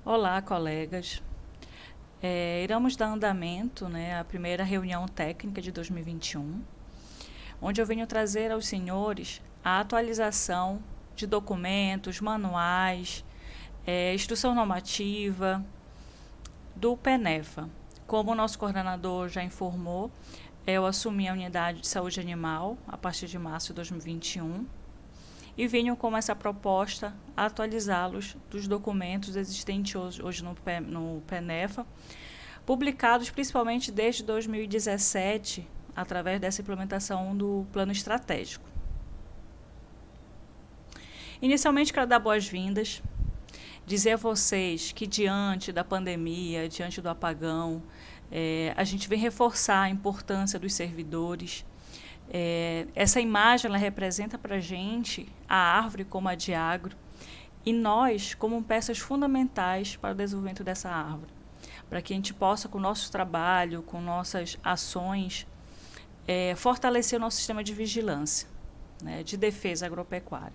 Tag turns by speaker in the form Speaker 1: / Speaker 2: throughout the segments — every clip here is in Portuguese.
Speaker 1: Olá, colegas. Iremos dar andamento, à primeira reunião técnica de 2021, onde eu venho trazer aos senhores a atualização de documentos, manuais, instrução normativa do PENEFA. Como o nosso coordenador já informou, eu assumi a unidade de saúde animal a partir de março de 2021 e venho com essa proposta atualizá-los dos documentos existentes hoje no PENEFA, publicados principalmente desde 2017, através dessa implementação do plano estratégico. Inicialmente, quero dar boas-vindas, dizer a vocês que diante da pandemia, diante do apagão, a gente vem reforçar a importância dos servidores. Essa imagem ela representa para a gente a árvore como a de agro e nós como peças fundamentais para o desenvolvimento dessa árvore, para que a gente possa, com o nosso trabalho, com nossas ações, fortalecer o nosso sistema de vigilância, de defesa agropecuária.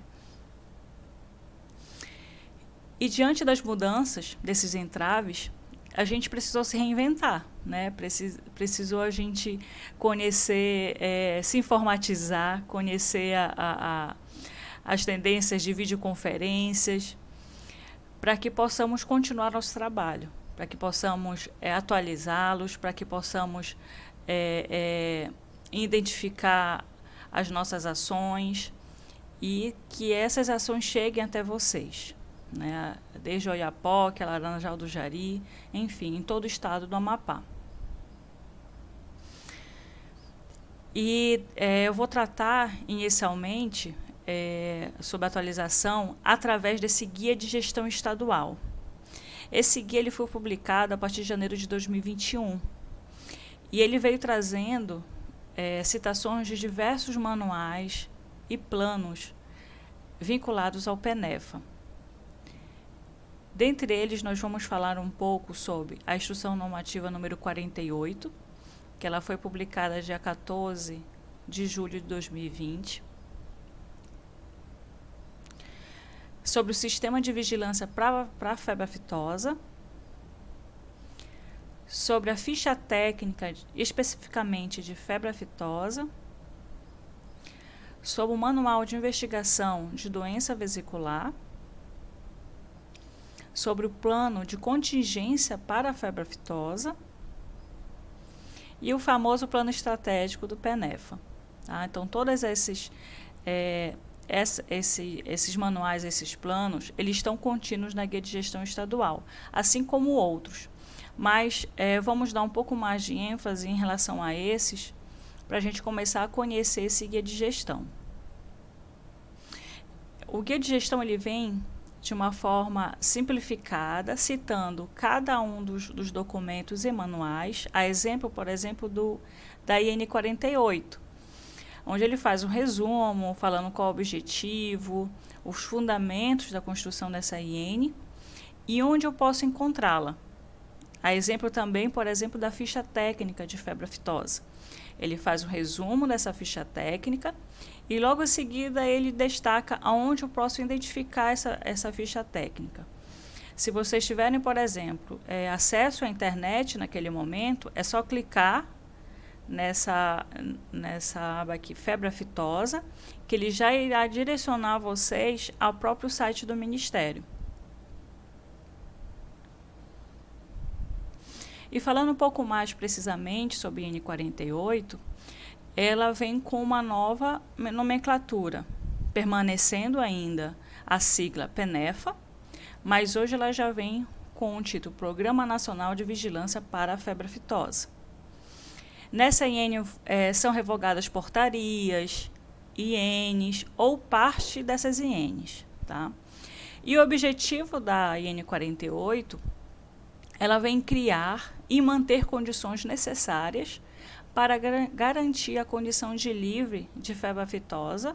Speaker 1: E diante das mudanças, desses entraves, a gente precisou se reinventar, precisou a gente conhecer, se informatizar, conhecer as tendências de videoconferências, para que possamos continuar nosso trabalho, para que possamos atualizá-los, para que possamos identificar as nossas ações e que essas ações cheguem até vocês. Desde Oiapoque, Laranjal do Jari, enfim, em todo o estado do Amapá. E eu vou tratar inicialmente sobre a atualização através desse guia de gestão estadual. Esse guia ele foi publicado a partir de janeiro de 2021 e ele veio trazendo citações de diversos manuais e planos vinculados ao PENEFA. Dentre eles, nós vamos falar um pouco sobre a Instrução Normativa número 48, que ela foi publicada dia 14 de julho de 2020. Sobre o Sistema de Vigilância para a Febre Aftosa. Sobre a ficha técnica, especificamente de febre aftosa. Sobre o Manual de Investigação de Doença Vesicular. Sobre o plano de contingência para a febre aftosa e o famoso plano estratégico do PENEFA. Então, todos esses manuais, esses planos, eles estão contínuos na Guia de Gestão Estadual, assim como outros. Mas vamos dar um pouco mais de ênfase em relação a esses, para a gente começar a conhecer esse Guia de Gestão. O Guia de Gestão ele vem de uma forma simplificada, citando cada um dos documentos e manuais, a exemplo, por exemplo, da IN 48, onde ele faz um resumo, falando qual é o objetivo, os fundamentos da construção dessa IN e onde eu posso encontrá-la. A exemplo também, por exemplo, da ficha técnica de febre aftosa. Ele faz um resumo dessa ficha técnica e logo em seguida ele destaca aonde eu posso identificar essa ficha técnica. Se vocês tiverem, por exemplo, acesso à internet naquele momento, é só clicar nessa aba aqui, febre aftosa, que ele já irá direcionar vocês ao próprio site do Ministério. E falando um pouco mais precisamente sobre a IN 48, ela vem com uma nova nomenclatura, permanecendo ainda a sigla PENEFA, mas hoje ela já vem com o título Programa Nacional de Vigilância para a Febre Aftosa. Nessa IN são revogadas portarias, INs ou parte dessas INs. E o objetivo da IN 48, ela vem criar e manter condições necessárias para garantir a condição de livre de febre aftosa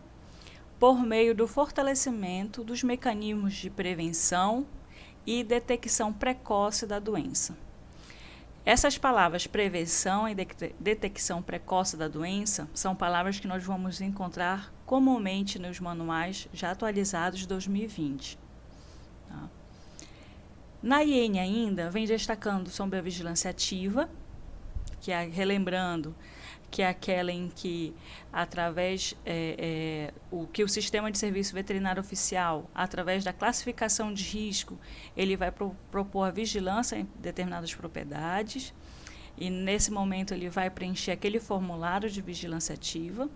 Speaker 1: por meio do fortalecimento dos mecanismos de prevenção e detecção precoce da doença. Essas palavras prevenção e detecção precoce da doença são palavras que nós vamos encontrar comumente nos manuais já atualizados de 2020. Na IN ainda, vem destacando sobre a vigilância ativa, relembrando, que é aquela em que, através o sistema de serviço veterinário oficial, através da classificação de risco, ele vai propor a vigilância em determinadas propriedades, e nesse momento ele vai preencher aquele formulário de vigilância ativa.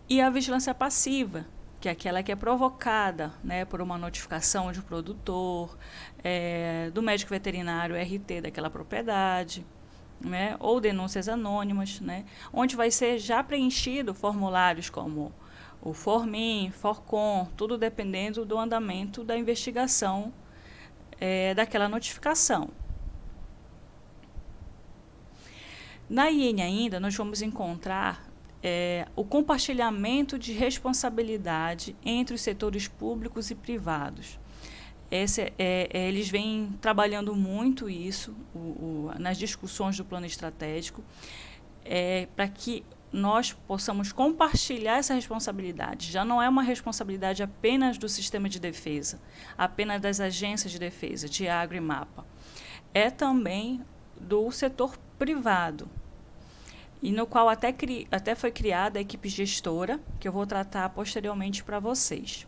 Speaker 1: E a vigilância passiva, que é aquela que é provocada, né, por uma notificação de produtor, do médico veterinário RT daquela propriedade, né, ou denúncias anônimas, né, onde vai ser já preenchido formulários como o Formin, Forcon, tudo dependendo do andamento da investigação daquela notificação. Na IN ainda, nós vamos encontrar o compartilhamento de responsabilidade entre os setores públicos e privados. Eles vêm trabalhando muito isso nas discussões do plano estratégico, para que nós possamos compartilhar essa responsabilidade. Já não é uma responsabilidade apenas do sistema de defesa, apenas das agências de defesa, de Agro e MAPA. É também do setor privado, e no qual até foi criada a equipe gestora, que eu vou tratar posteriormente para vocês.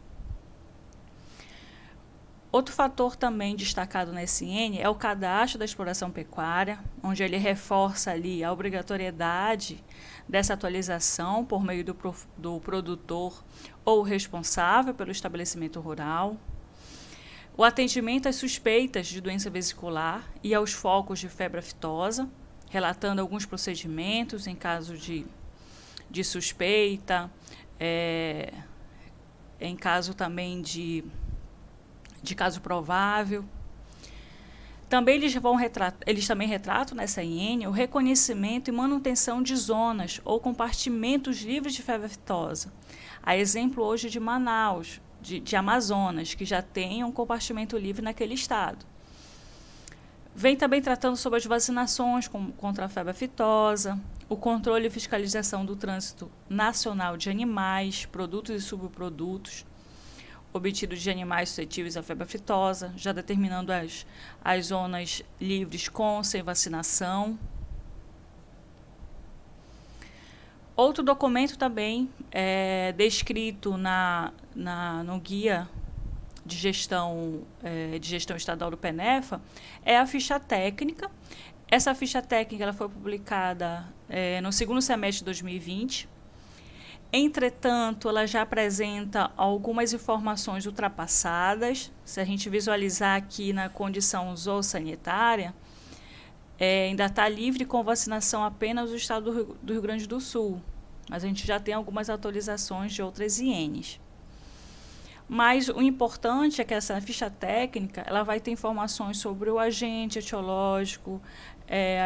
Speaker 1: Outro fator também destacado na SN é o cadastro da exploração pecuária, onde ele reforça ali a obrigatoriedade dessa atualização por meio do produtor ou responsável pelo estabelecimento rural. O atendimento às suspeitas de doença vesicular e aos focos de febre aftosa, relatando alguns procedimentos em caso de suspeita, em caso também de caso provável. Também eles também retratam nessa IN o reconhecimento e manutenção de zonas ou compartimentos livres de febre aftosa. A exemplo hoje de Manaus, de Amazonas, que já tem um compartimento livre naquele estado. Vem também tratando sobre as vacinações contra a febre aftosa, o controle e fiscalização do trânsito nacional de animais, produtos e subprodutos, obtidos de animais suscetíveis à febre aftosa, já determinando as zonas livres com ou sem vacinação. Outro documento também descrito no guia de gestão estadual do PENEFA é a ficha técnica. Essa ficha técnica ela foi publicada no segundo semestre de 2020. Entretanto, ela já apresenta algumas informações ultrapassadas. Se a gente visualizar aqui na condição zoossanitária, ainda está livre com vacinação apenas o estado do Rio Grande do Sul, mas a gente já tem algumas atualizações de outras INs. Mas o importante é que essa ficha técnica ela vai ter informações sobre o agente etiológico,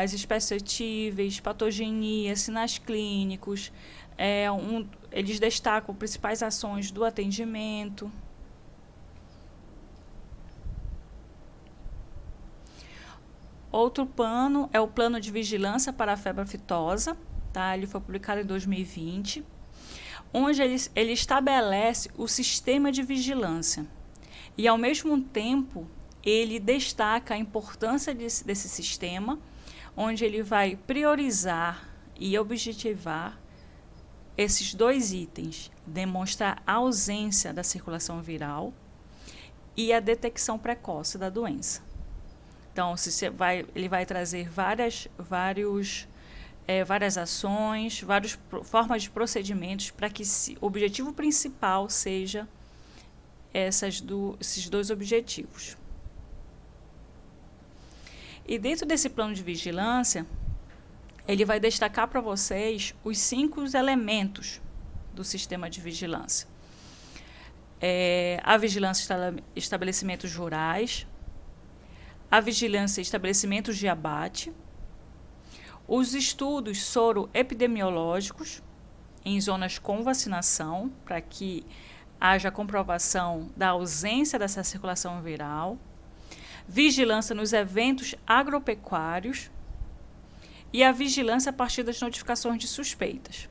Speaker 1: as espécies suscetíveis, patogenia, sinais clínicos. Eles destacam principais ações do atendimento. Outro plano é o plano de vigilância para a febre aftosa, tá? Ele foi publicado em 2020, onde ele estabelece o sistema de vigilância e, ao mesmo tempo, ele destaca a importância desse sistema, onde ele vai priorizar e objetivar esses dois itens: demonstrar a ausência da circulação viral e a detecção precoce da doença. Então, ele vai trazer várias ações, várias formas de procedimentos para que o objetivo principal seja esses dois objetivos. E dentro desse plano de vigilância, ele vai destacar para vocês os 5 elementos do sistema de vigilância. A vigilância em estabelecimentos rurais, a vigilância em estabelecimentos de abate, os estudos soroepidemiológicos em zonas com vacinação, para que haja comprovação da ausência dessa circulação viral, vigilância nos eventos agropecuários e a vigilância a partir das notificações de suspeitas.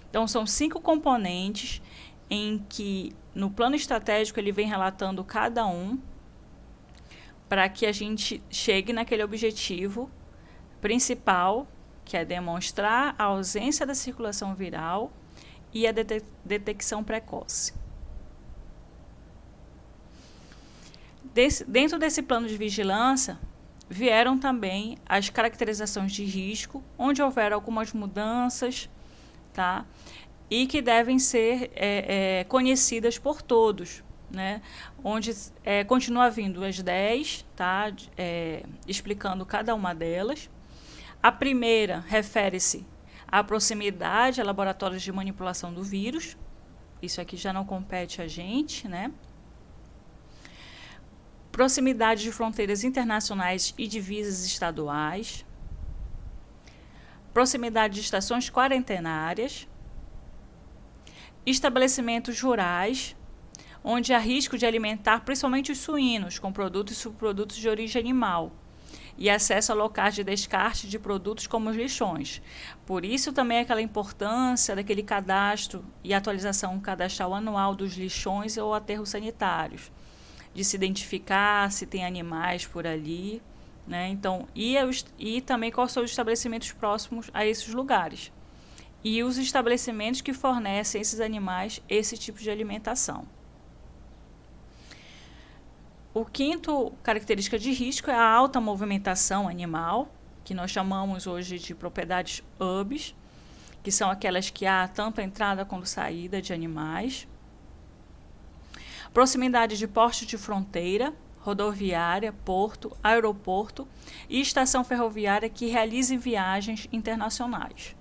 Speaker 1: Então, são 5 componentes em que, no plano estratégico, ele vem relatando cada um, para que a gente chegue naquele objetivo principal, que é demonstrar a ausência da circulação viral e a detecção precoce. Dentro desse plano de vigilância, vieram também as caracterizações de risco, onde houveram algumas mudanças, tá? E que devem ser conhecidas por todos, né? Onde continua vindo as 10, tá? Explicando cada uma delas. A primeira refere-se à proximidade a laboratórios de manipulação do vírus. Isso aqui já não compete a gente, né? Proximidade de fronteiras internacionais e divisas estaduais. Proximidade de estações quarentenárias. Estabelecimentos rurais, onde há risco de alimentar principalmente os suínos com produtos e subprodutos de origem animal, e acesso a locais de descarte de produtos como os lixões. Por isso também aquela importância daquele cadastro e atualização cadastral anual dos lixões ou aterros sanitários, de se identificar se tem animais por ali, né? Então, e também quais são os estabelecimentos próximos a esses lugares. E os estabelecimentos que fornecem esses animais esse tipo de alimentação. O quinto característica de risco é a alta movimentação animal, que nós chamamos hoje de propriedades hubs, que são aquelas que há tanto entrada quanto saída de animais. Proximidade de postos de fronteira, rodoviária, porto, aeroporto e estação ferroviária que realizem viagens internacionais.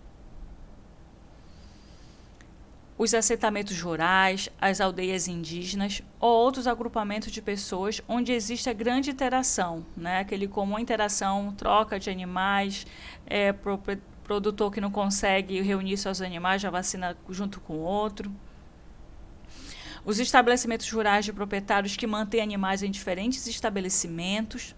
Speaker 1: Os assentamentos rurais, as aldeias indígenas ou outros agrupamentos de pessoas onde existe grande interação, né? Aquele comum interação, troca de animais, produtor que não consegue reunir seus animais já vacina junto com o outro. Os estabelecimentos rurais de proprietários que mantêm animais em diferentes estabelecimentos,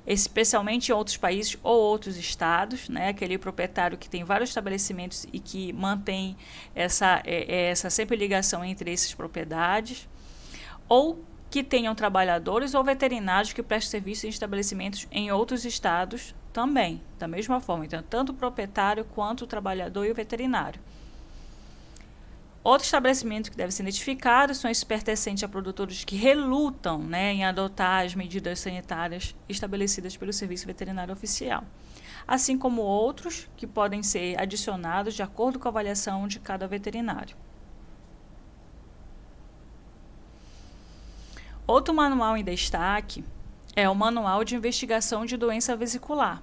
Speaker 1: especialmente em outros países ou outros estados, né? Aquele proprietário que tem vários estabelecimentos e que mantém essa sempre ligação entre essas propriedades, ou que tenham trabalhadores ou veterinários que prestem serviço em estabelecimentos em outros estados também, da mesma forma. Então, tanto o proprietário quanto o trabalhador e o veterinário. Outros estabelecimentos que devem ser identificados são esses pertencentes a produtores que relutam, né, em adotar as medidas sanitárias estabelecidas pelo Serviço Veterinário Oficial, assim como outros que podem ser adicionados de acordo com a avaliação de cada veterinário. Outro manual em destaque é o Manual de Investigação de Doença Vesicular.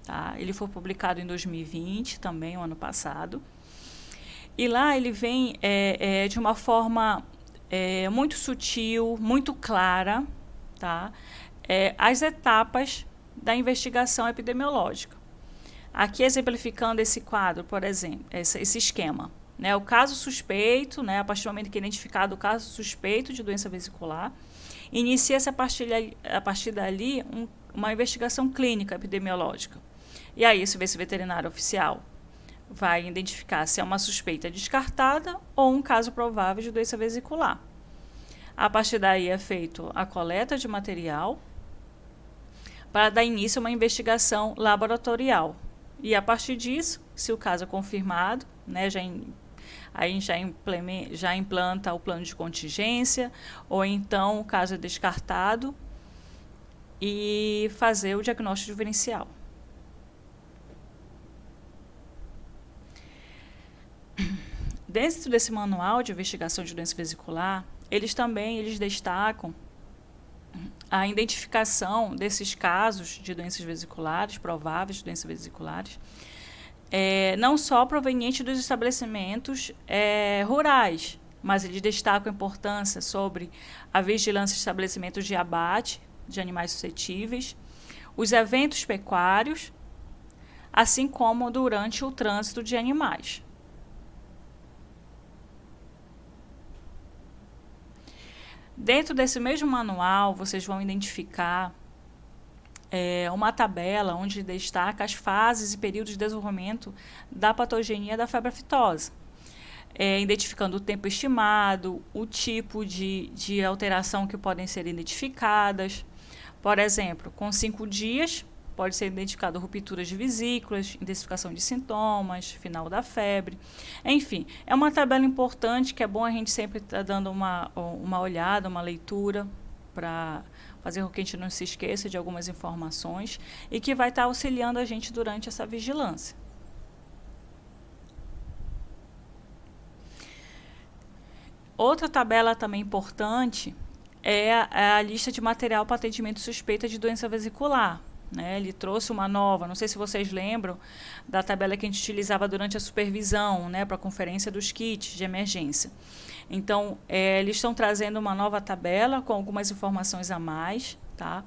Speaker 1: Tá? Ele foi publicado em 2020, também, o ano passado. E lá ele vem de uma forma muito sutil, muito clara, tá? As etapas da investigação epidemiológica. Aqui exemplificando esse quadro, por exemplo, esse esquema. Né? O caso suspeito, né? A partir do momento que é identificado o caso suspeito de doença vesicular, inicia-se a partir dali uma investigação clínica epidemiológica. E aí, esse veterinário oficial vai identificar se é uma suspeita descartada ou um caso provável de doença vesicular. A partir daí é feita a coleta de material para dar início a uma investigação laboratorial. E a partir disso, se o caso é confirmado, né, aí já implanta o plano de contingência, ou então o caso é descartado e fazer o diagnóstico diferencial. Dentro desse manual de investigação de doença vesicular, eles destacam a identificação desses casos de doenças vesiculares, prováveis de doenças vesiculares, não só provenientes dos estabelecimentos rurais, mas eles destacam a importância sobre a vigilância de estabelecimentos de abate de animais suscetíveis, os eventos pecuários, assim como durante o trânsito de animais. Dentro desse mesmo manual, vocês vão identificar uma tabela onde destaca as fases e períodos de desenvolvimento da patogenia da febre aftosa, identificando o tempo estimado, o tipo de alteração que podem ser identificadas, Por exemplo, com 5 dias, pode ser identificado rupturas de vesículas, intensificação de sintomas, final da febre. Enfim, é uma tabela importante que é bom a gente sempre estar dando uma olhada, uma leitura, para fazer com que a gente não se esqueça de algumas informações e que vai estar auxiliando a gente durante essa vigilância. Outra tabela também importante é a lista de material para atendimento suspeita de doença vesicular. Né? Ele trouxe uma nova, não sei se vocês lembram, da tabela que a gente utilizava durante a supervisão, né, para a conferência dos kits de emergência. Então, eles estão trazendo uma nova tabela com algumas informações a mais, tá?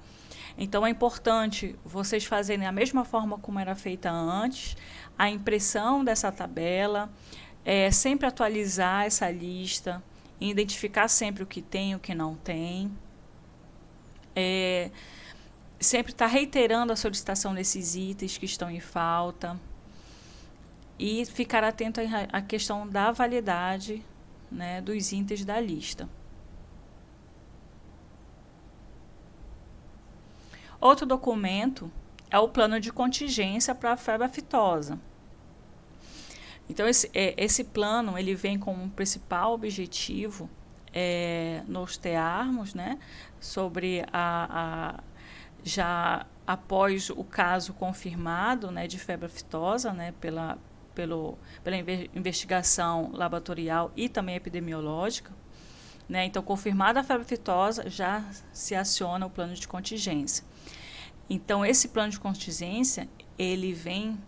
Speaker 1: Então, é importante vocês fazerem da mesma forma como era feita antes, a impressão dessa tabela, sempre atualizar essa lista, identificar sempre o que tem e o que não tem. Sempre estar reiterando a solicitação desses itens que estão em falta e ficar atento à questão da validade, né, dos itens da lista. Outro documento é o plano de contingência para a febre aftosa. Então, esse plano ele vem como principal objetivo nortearmos, né, sobre já após o caso confirmado, né, de febre aftosa, né, pela investigação laboratorial e também epidemiológica, né? Então, confirmada a febre aftosa, já se aciona o plano de contingência. Então, esse plano de contingência, ele vem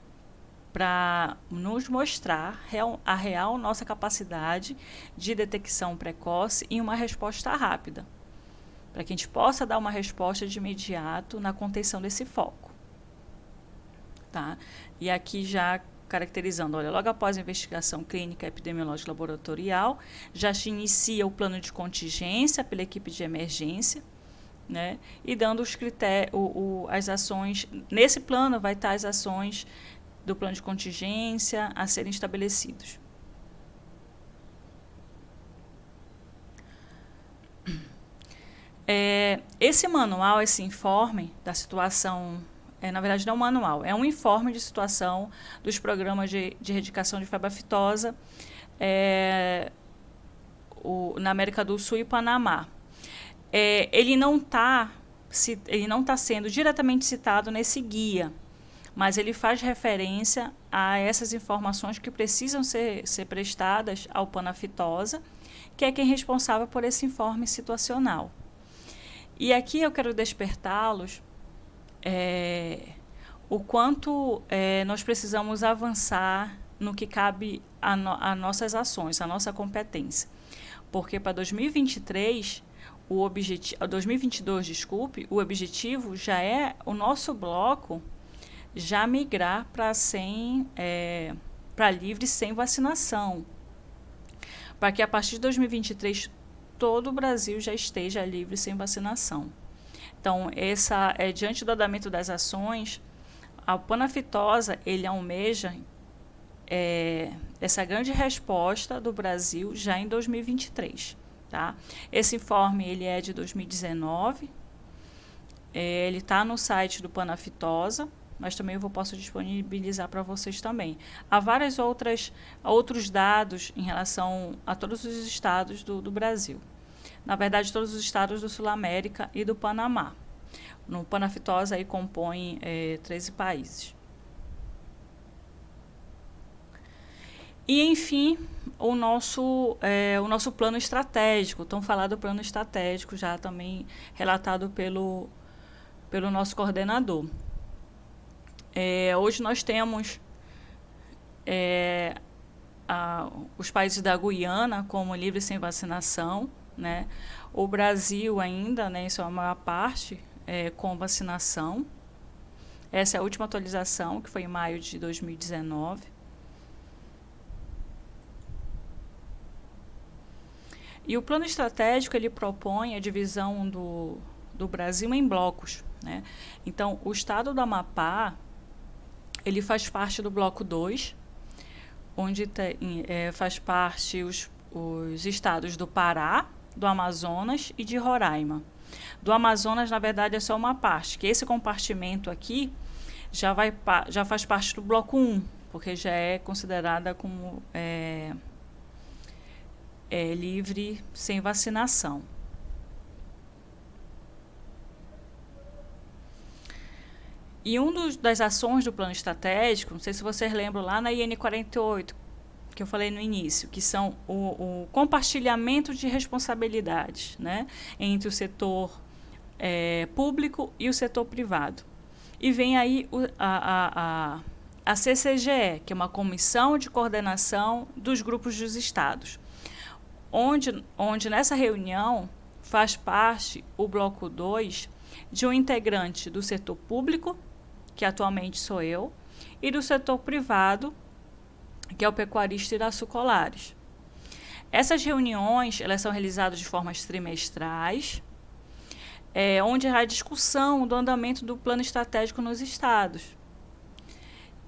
Speaker 1: para nos mostrar a real nossa capacidade de detecção precoce e uma resposta rápida, para que a gente possa dar uma resposta de imediato na contenção desse foco. Tá? E aqui já caracterizando, olha, logo após a investigação clínica epidemiológica laboratorial, já se inicia o plano de contingência pela equipe de emergência, né? E dando os critérios, as ações, nesse plano vai estar as ações do plano de contingência a serem estabelecidos. Esse manual, esse informe da situação, na verdade não é um manual, é um informe de situação dos programas de erradicação de febre aftosa na América do Sul e Panamá. Ele não está sendo diretamente citado nesse guia, mas ele faz referência a essas informações que precisam ser prestadas ao Panaftosa, que é quem é responsável por esse informe situacional. E aqui eu quero despertá-los o quanto nós precisamos avançar no que cabe a nossas ações, a nossa competência. Porque para 2023, 2022, desculpe, o objetivo já é o nosso bloco já migrar para livre sem vacinação. Para que a partir de 2023 todo o Brasil já esteja livre sem vacinação. Então, diante do andamento das ações, a Panaftosa ele almeja essa grande resposta do Brasil já em 2023. Tá? Esse informe ele é de 2019, ele está no site do Panaftosa, mas também eu posso disponibilizar para vocês também. Há outros dados em relação a todos os estados do Brasil. Na verdade, todos os estados do Sul-América e do Panamá. No Panaftosa aí compõe 13 países. E, enfim, o nosso plano estratégico. Então, falar do plano estratégico já também relatado pelo nosso coordenador. Hoje nós temos os países da Guiana como livre sem vacinação, né? O Brasil ainda, né, em sua maior parte, com vacinação. Essa é a última atualização, que foi em maio de 2019. E o plano estratégico ele propõe a divisão do Brasil em blocos, né? Então, o estado do Amapá ele faz parte do bloco 2, onde faz parte os estados do Pará, do Amazonas e de Roraima. Do Amazonas, na verdade, é só uma parte, que esse compartimento aqui já faz parte do bloco 1, porque já é considerada como livre sem vacinação. E das ações do plano estratégico, não sei se vocês lembram lá na IN 48, que eu falei no início, que são o compartilhamento de responsabilidades, né, entre o setor público e o setor privado. E vem aí a CCGE, que é uma comissão de coordenação dos grupos dos estados, onde nessa reunião faz parte o bloco 2 de um integrante do setor público, que atualmente sou eu, e do setor privado, que é o pecuarista Iraçu Colares. Essas reuniões elas são realizadas de formas trimestrais, onde há discussão do andamento do plano estratégico nos estados.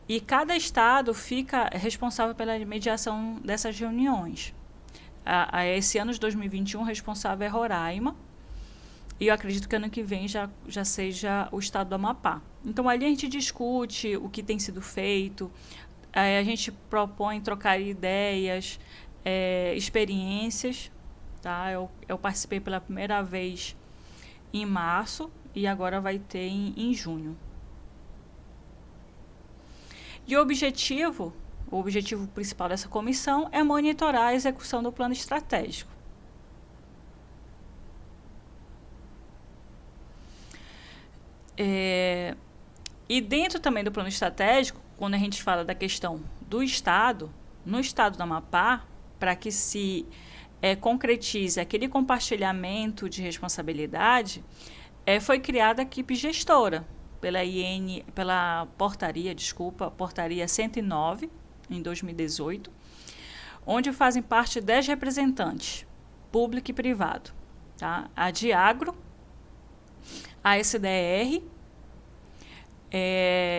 Speaker 1: E cada estado fica responsável pela mediação dessas reuniões. Esse ano de 2021, o responsável é Roraima, e eu acredito que ano que vem já seja o estado do Amapá. Então, ali a gente discute o que tem sido feito, a gente propõe trocar ideias, experiências. Tá? Eu participei pela primeira vez em março e agora vai ter em junho. E o objetivo principal dessa comissão é monitorar a execução do plano estratégico. E dentro também do plano estratégico, quando a gente fala da questão do Estado, no estado do Amapá, para que se concretize aquele compartilhamento de responsabilidade, foi criada a equipe gestora pela portaria 109, em 2018, onde fazem parte 10 representantes, público e privado. Tá? A Diagro, a SDR,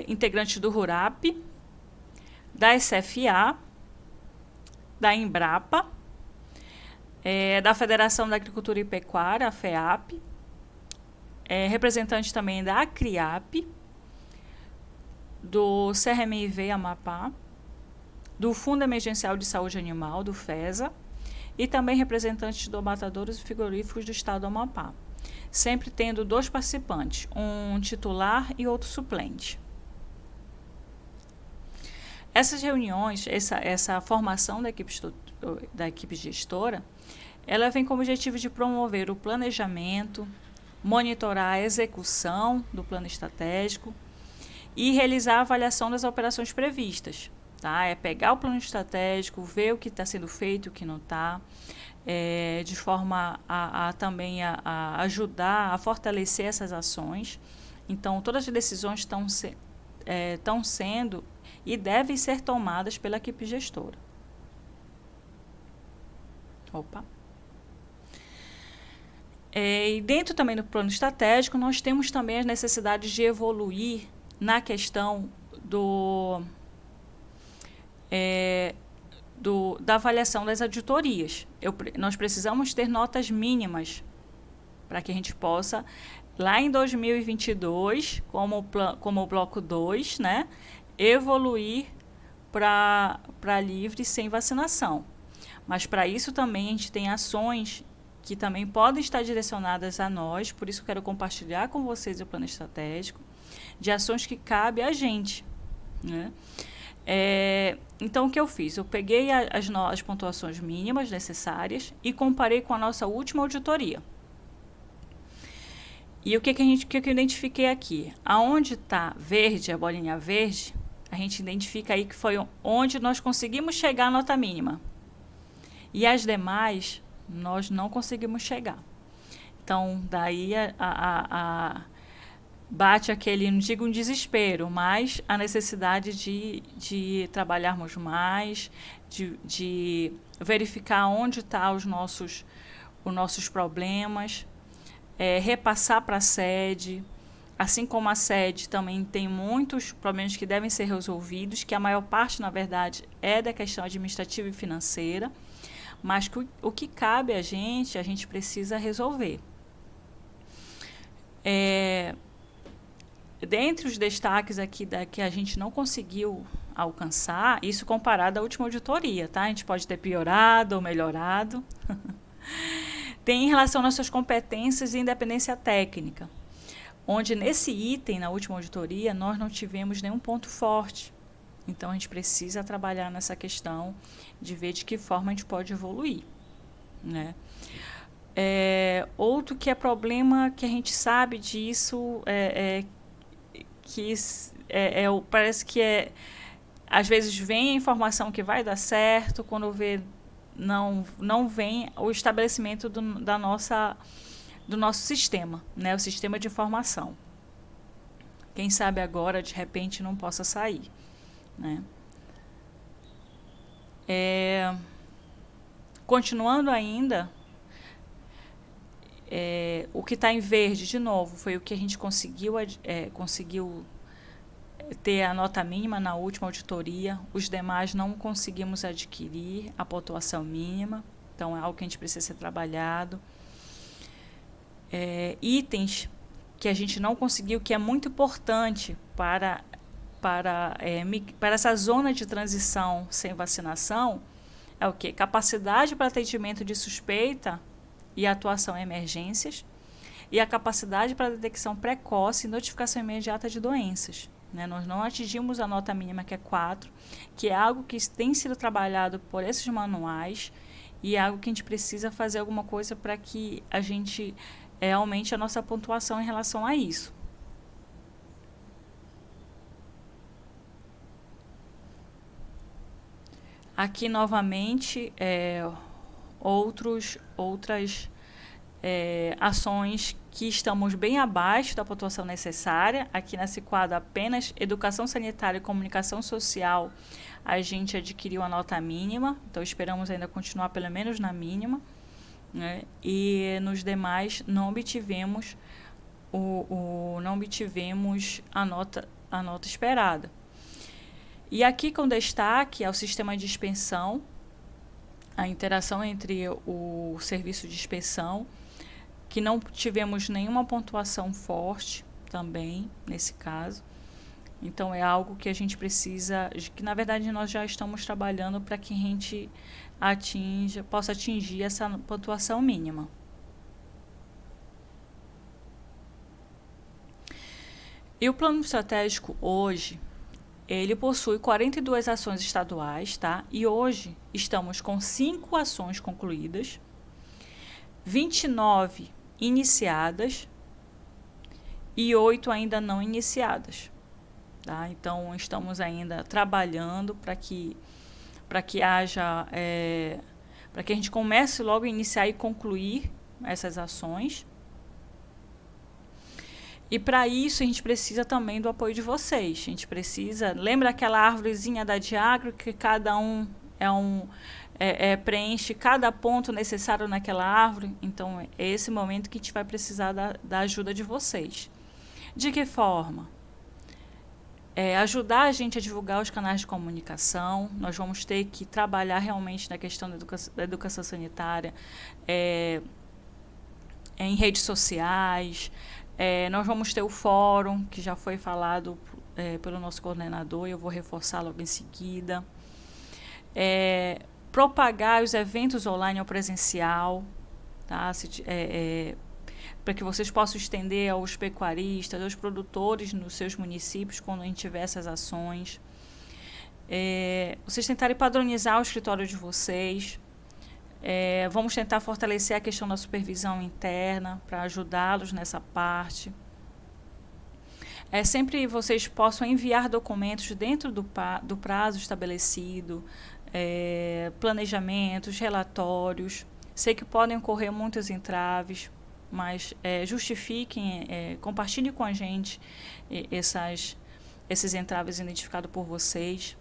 Speaker 1: integrante do RURAP, da SFA, da Embrapa, da Federação da Agricultura e Pecuária, a FEAP, representante também da ACRIAP, do CRMIV Amapá, do Fundo Emergencial de Saúde Animal, do FESA, e também representantes do Matadouros e Frigoríficos do Estado do Amapá, sempre tendo 2 participantes, um titular e outro suplente. Essas reuniões, essa formação da equipe gestora, ela vem com o objetivo de promover o planejamento, monitorar a execução do plano estratégico e realizar a avaliação das operações previstas. Tá? É pegar o plano estratégico, ver o que está sendo feito e o que não está, de forma também a ajudar a fortalecer essas ações. Então, todas as decisões estão sendo e devem ser tomadas pela equipe gestora. E dentro também do plano estratégico, nós temos também as necessidades de evoluir na questão da avaliação das auditorias. Nós precisamos ter notas mínimas para que a gente possa, lá em 2022, como bloco 2, né, evoluir para livre sem vacinação. Mas para isso também a gente tem ações que também podem estar direcionadas a nós, por isso eu quero compartilhar com vocês o plano estratégico, de ações que cabe a gente, né? Então, o que eu fiz? Eu peguei as pontuações mínimas necessárias e comparei com a nossa última auditoria. E o que eu identifiquei aqui? Aonde está verde, a bolinha verde, a gente identifica aí que foi onde nós conseguimos chegar à nota mínima. E as demais, nós não conseguimos chegar. Então, daí bate aquele, não digo um desespero, mas a necessidade de trabalharmos mais, de verificar onde estão os nossos problemas, repassar para a sede, assim como a sede também tem muitos problemas que devem ser resolvidos, que a maior parte, na verdade, é da questão administrativa e financeira, mas o que cabe a gente precisa resolver. Dentre os destaques aqui que a gente não conseguiu alcançar, isso comparado à última auditoria, tá? A gente pode ter piorado ou melhorado. Tem em relação às suas competências e independência técnica, onde nesse item, na última auditoria, nós não tivemos nenhum ponto forte. Então, a gente precisa trabalhar nessa questão de ver de que forma a gente pode evoluir, né? Outro que é problema que a gente sabe disso parece que às vezes vem a informação que vai dar certo, quando vê não vem o estabelecimento do nosso sistema, né? O sistema de informação. Quem sabe agora, de repente, não possa sair, né? Continuando ainda, o que está em verde, de novo, foi o que a gente conseguiu ter a nota mínima na última auditoria. Os demais não conseguimos adquirir a pontuação mínima, então é algo que a gente precisa ser trabalhado. Itens que a gente não conseguiu, que é muito importante para essa zona de transição sem vacinação, é o quê? Capacidade para atendimento de suspeita e atuação em emergências, e a capacidade para detecção precoce e notificação imediata de doenças, né? Nós não atingimos a nota mínima, que é 4, que é algo que tem sido trabalhado por esses manuais, e é algo que a gente precisa fazer alguma coisa para que a gente aumente a nossa pontuação em relação a isso. Aqui, novamente, outras ações que estamos bem abaixo da pontuação necessária. Aqui nesse quadro, apenas educação sanitária e comunicação social, a gente adquiriu a nota mínima, então esperamos ainda continuar pelo menos na mínima, né? E nos demais não obtivemos a nota esperada. E aqui com destaque ao sistema de inspeção, a interação entre o serviço de inspeção, que não tivemos nenhuma pontuação forte também nesse caso. Então, é algo que a gente precisa, que na verdade nós já estamos trabalhando para que a gente possa atingir essa pontuação mínima. E o plano estratégico hoje, ele possui 42 ações estaduais, tá? E hoje estamos com 5 ações concluídas, 29 iniciadas e 8 ainda não iniciadas, tá? Então, estamos ainda trabalhando para que haja, para que a gente comece logo a iniciar e concluir essas ações. E para isso a gente precisa também do apoio de vocês. A gente precisa, lembra aquela árvorezinha da Diagro que cada um preenche cada ponto necessário naquela árvore? Então é esse momento que a gente vai precisar da ajuda de vocês. De que forma? Ajudar a gente a divulgar os canais de comunicação. Nós vamos ter que trabalhar realmente na questão da educação sanitária, em redes sociais. Nós vamos ter o fórum, que já foi falado pelo nosso coordenador, e eu vou reforçar logo em seguida. Propagar os eventos online ao presencial, tá? Para que vocês possam estender aos pecuaristas, aos produtores nos seus municípios, quando a gente tiver essas ações. Vocês tentarem padronizar o escritório de vocês. Vamos tentar fortalecer a questão da supervisão interna para ajudá-los nessa parte. Sempre vocês possam enviar documentos dentro do prazo estabelecido, planejamentos, relatórios. Sei que podem ocorrer muitos entraves, mas justifiquem, compartilhem com a gente esses entraves identificados por vocês.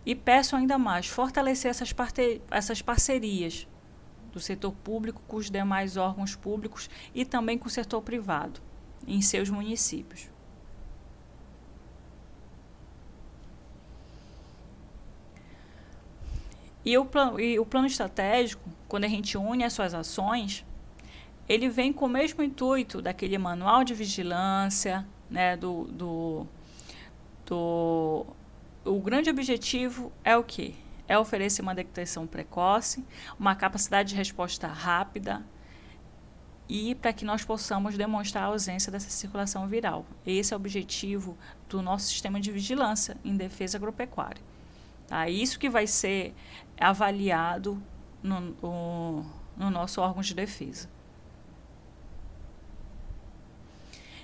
Speaker 1: E peço ainda mais, fortalecer essas parcerias do setor público com os demais órgãos públicos e também com o setor privado em seus municípios. E o plano estratégico, quando a gente une as suas ações, ele vem com o mesmo intuito daquele manual de vigilância, né, o grande objetivo é o quê? É oferecer uma detecção precoce, uma capacidade de resposta rápida e para que nós possamos demonstrar a ausência dessa circulação viral. Esse é o objetivo do nosso sistema de vigilância em defesa agropecuária. Tá? Isso que vai ser avaliado no nosso órgão de defesa.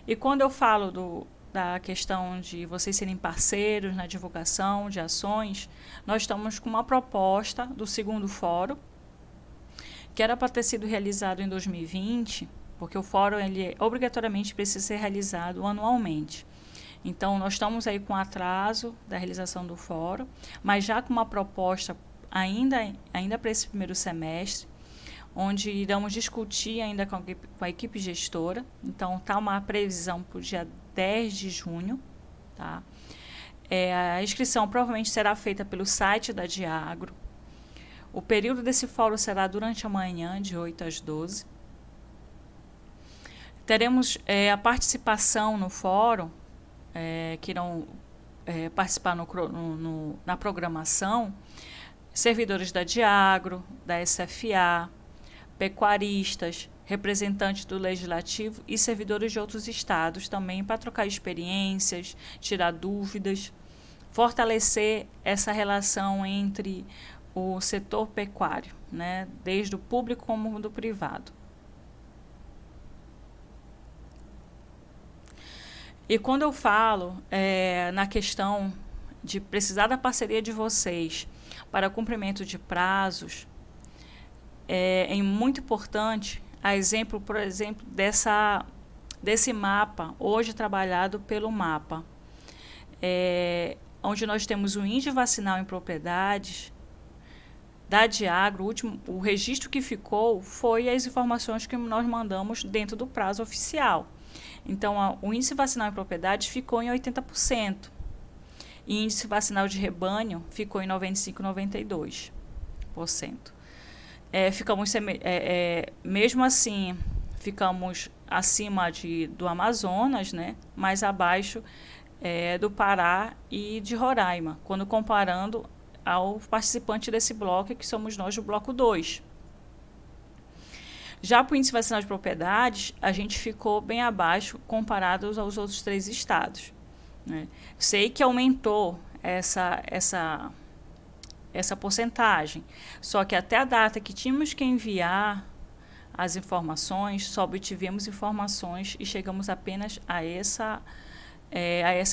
Speaker 1: E quando eu falo da questão de vocês serem parceiros na divulgação de ações, nós estamos com uma proposta do segundo fórum, que era para ter sido realizado em 2020, porque o fórum ele obrigatoriamente precisa ser realizado anualmente. Então, nós estamos aí com atraso da realização do fórum, mas já com uma proposta ainda para esse primeiro semestre, onde iremos discutir ainda com a equipe gestora. Então, está uma previsão para o dia 10 de junho. Tá? A inscrição provavelmente será feita pelo site da Diagro. O período desse fórum será durante a manhã, de 8 às 12. Teremos a participação no fórum, que irão participar na programação, servidores da Diagro, da SFA, pecuaristas, representantes do Legislativo e servidores de outros estados também, para trocar experiências, tirar dúvidas, fortalecer essa relação entre o setor pecuário, né, desde o público como do privado. E quando eu falo na questão de precisar da parceria de vocês para cumprimento de prazos, é muito importante, por exemplo, desse mapa, hoje trabalhado pelo mapa, onde nós temos o índice vacinal em propriedades da Diagro. O registro que ficou foi as informações que nós mandamos dentro do prazo oficial. Então, o índice vacinal em propriedades ficou em 80%. E índice vacinal de rebanho ficou em 95,92%. Mesmo assim, ficamos acima do Amazonas, né, mas abaixo do Pará e de Roraima, quando comparando ao participante desse bloco, que somos nós do bloco 2. Já para o índice vacinal de propriedades, a gente ficou bem abaixo comparado aos outros 3 estados. Né? Sei que aumentou essa porcentagem, só que até a data que tínhamos que enviar as informações, só obtivemos informações e chegamos apenas a essa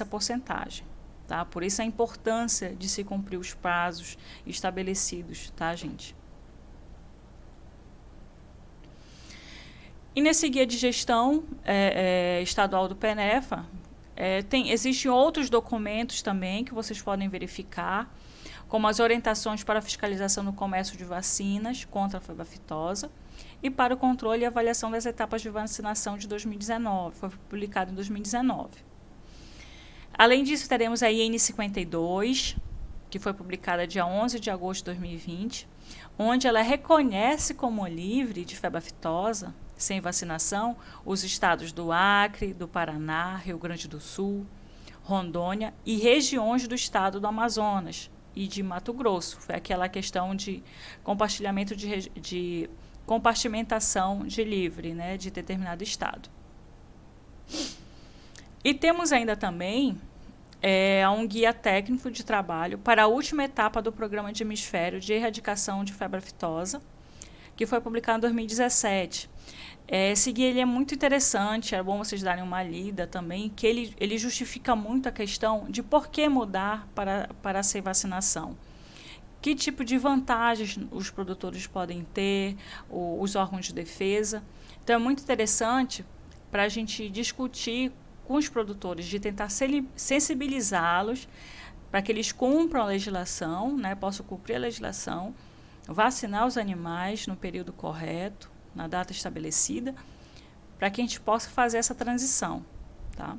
Speaker 1: porcentagem. Tá? Por isso a importância de se cumprir os prazos estabelecidos, tá, gente? E nesse guia de gestão estadual do PENEFA, existem outros documentos também que vocês podem verificar, como as orientações para a fiscalização no comércio de vacinas contra a febre aftosa e para o controle e avaliação das etapas de vacinação de 2019, foi publicado em 2019. Além disso, teremos a IN 52, que foi publicada dia 11 de agosto de 2020, onde ela reconhece como livre de febre aftosa, sem vacinação, os estados do Acre, do Paraná, Rio Grande do Sul, Rondônia e regiões do estado do Amazonas e de Mato Grosso. Foi aquela questão de compartilhamento de compartimentação de livre, né, de determinado estado. E temos ainda também um guia técnico de trabalho para a última etapa do Programa de Hemisfério de Erradicação de Febre Aftosa, que foi publicado em 2017. Esse guia ele é muito interessante, é bom vocês darem uma lida também, que ele justifica muito a questão de por que mudar para a vacinação. Que tipo de vantagens os produtores podem ter, os órgãos de defesa. Então, é muito interessante para a gente discutir com os produtores, de tentar sensibilizá-los para que eles cumpram a legislação, né, possam cumprir a legislação, vacinar os animais no período correto, na data estabelecida, para que a gente possa fazer essa transição. Tá?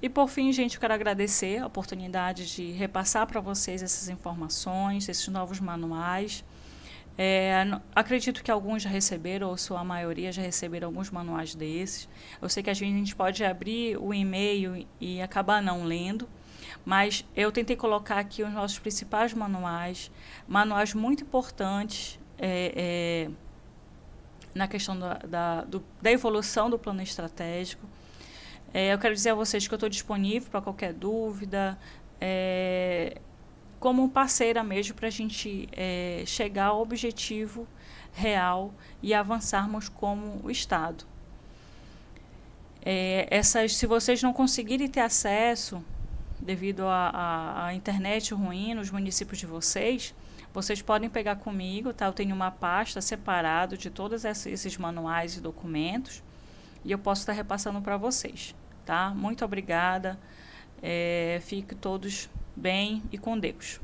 Speaker 1: E, por fim, gente, eu quero agradecer a oportunidade de repassar para vocês essas informações, esses novos manuais. Acredito que alguns já receberam, ou sua maioria já receberam alguns manuais desses. Eu sei que às vezes a gente pode abrir o e-mail e acabar não lendo, mas eu tentei colocar aqui os nossos principais manuais muito importantes na questão da evolução do plano estratégico. Eu quero dizer a vocês que eu estou disponível para qualquer dúvida, como parceira mesmo para a gente chegar ao objetivo real e avançarmos como o Estado. Se vocês não conseguirem ter acesso devido à internet ruim nos municípios de vocês podem pegar comigo, tá? Eu tenho uma pasta separada de todos esses manuais e documentos e eu posso estar repassando para vocês, tá? Muito obrigada. Fiquem todos bem e com Deus.